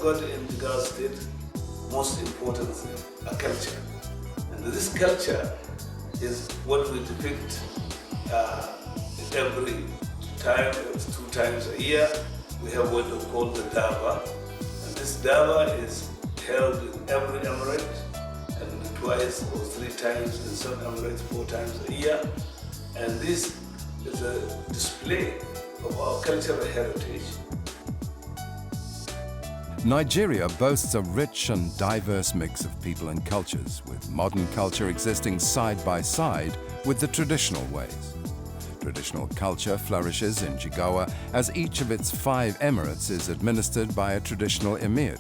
got in Jigawa State, most important culture. And this culture is what we depict every time, 2 times a year. We have what we call the Dava. And this Dava is held in every emirate, and twice or 3 times in some emirates, 4 times a year. And this is a display of our cultural heritage. Nigeria boasts a rich and diverse mix of people and cultures, with modern culture existing side by side with the traditional ways. Traditional culture flourishes in Jigawa as each of its 5 emirates is administered by a traditional emir,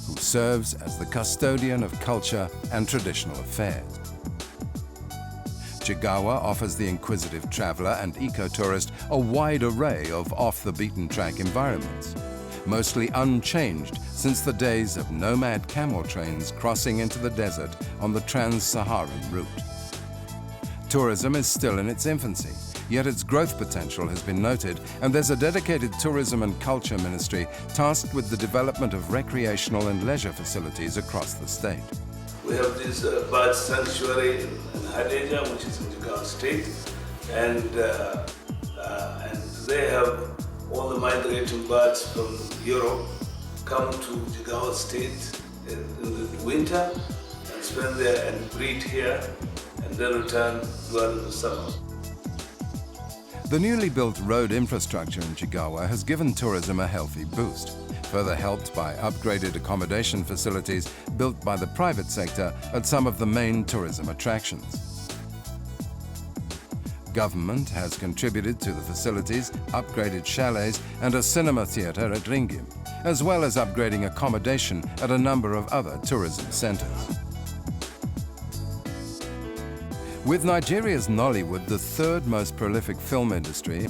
who serves as the custodian of culture and traditional affairs. Jigawa offers the inquisitive traveler and eco-tourist a wide array of off-the-beaten-track environments, mostly unchanged since the days of nomad camel trains crossing into the desert on the trans-Saharan route. Tourism is still in its infancy, yet its growth potential has been noted, and there's a dedicated tourism and culture ministry tasked with the development of recreational and leisure facilities across the state. We have this bird sanctuary in Hadeja, which is in Jigawa State, and they have all the migrating birds from Europe come to Jigawa State in the winter and spend there and breed here, and then return during the summer. The newly built road infrastructure in Jigawa has given tourism a healthy boost, further helped by upgraded accommodation facilities built by the private sector at some of the main tourism attractions. Government has contributed to the facilities, upgraded chalets and a cinema theatre at Ringim, as well as upgrading accommodation at a number of other tourism centres. With Nigeria's Nollywood the 3rd most prolific film industry,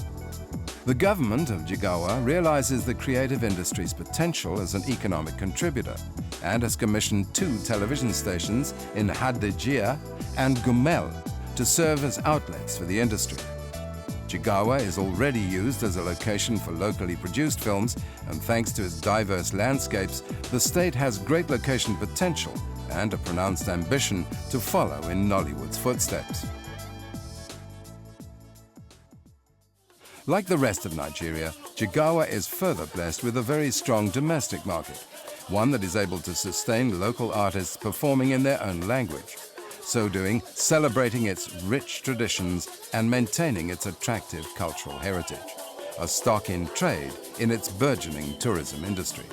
the government of Jigawa realizes the creative industry's potential as an economic contributor and has commissioned 2 television stations in Hadejia and Gumel to serve as outlets for the industry. Jigawa is already used as a location for locally produced films, and thanks to its diverse landscapes, the state has great location potential and a pronounced ambition to follow in Nollywood's footsteps. Like the rest of Nigeria, Jigawa is further blessed with a very strong domestic market, one that is able to sustain local artists performing in their own language, so doing celebrating its rich traditions and maintaining its attractive cultural heritage, a stock in trade in its burgeoning tourism industry.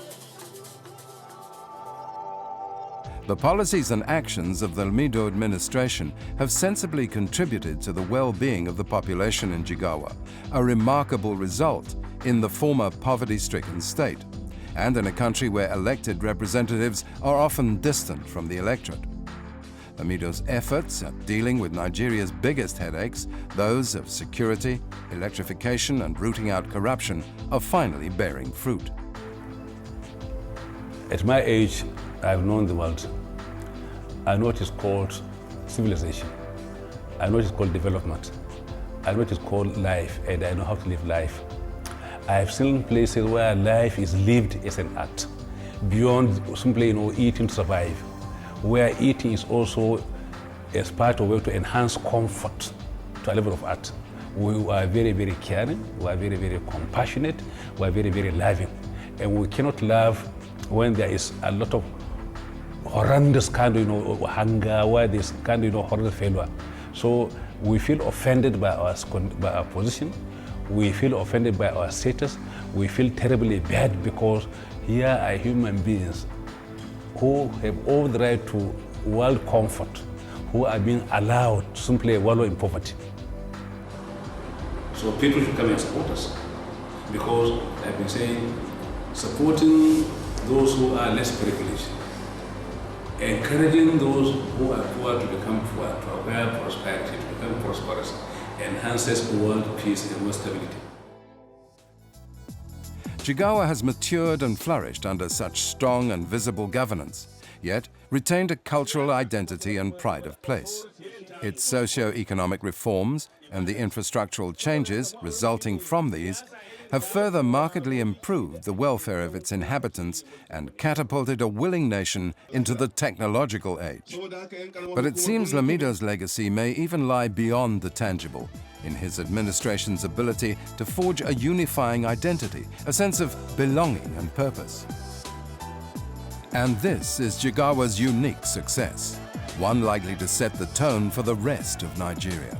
The policies and actions of the Lamido administration have sensibly contributed to the well-being of the population in Jigawa, a remarkable result in the former poverty-stricken state, and in a country where elected representatives are often distant from the electorate. Lamido's efforts at dealing with Nigeria's biggest headaches, those of security, electrification and rooting out corruption, are finally bearing fruit. At my age, I've known the world. I know what is called civilization. I know what is called development. I know what is called life, and I know how to live life. I've seen places where life is lived as an art, beyond simply eating to survive, where eating is also as part of a way to enhance comfort to a level of art. We are very, very caring, we are very, very compassionate, we are very, very loving. And we cannot love when there is a lot of horrendous kind of hunger, where there's kind of horrendous failure. So we feel offended by our position, we feel offended by our status, we feel terribly bad because here are human beings who have all the right to world comfort, who are being allowed to simply wallow in poverty. So people should come and support us, because I've been saying, supporting those who are less privileged, encouraging those who are poor to become poor, to acquire prosperity, to become prosperous, enhances world peace and world stability. Jigawa has matured and flourished under such strong and visible governance. Yet, retained a cultural identity and pride of place. Its socio-economic reforms and the infrastructural changes resulting from these have further markedly improved the welfare of its inhabitants and catapulted a willing nation into the technological age. But it seems Lamido's legacy may even lie beyond the tangible, in his administration's ability to forge a unifying identity, a sense of belonging and purpose. And this is Jigawa's unique success, one likely to set the tone for the rest of Nigeria.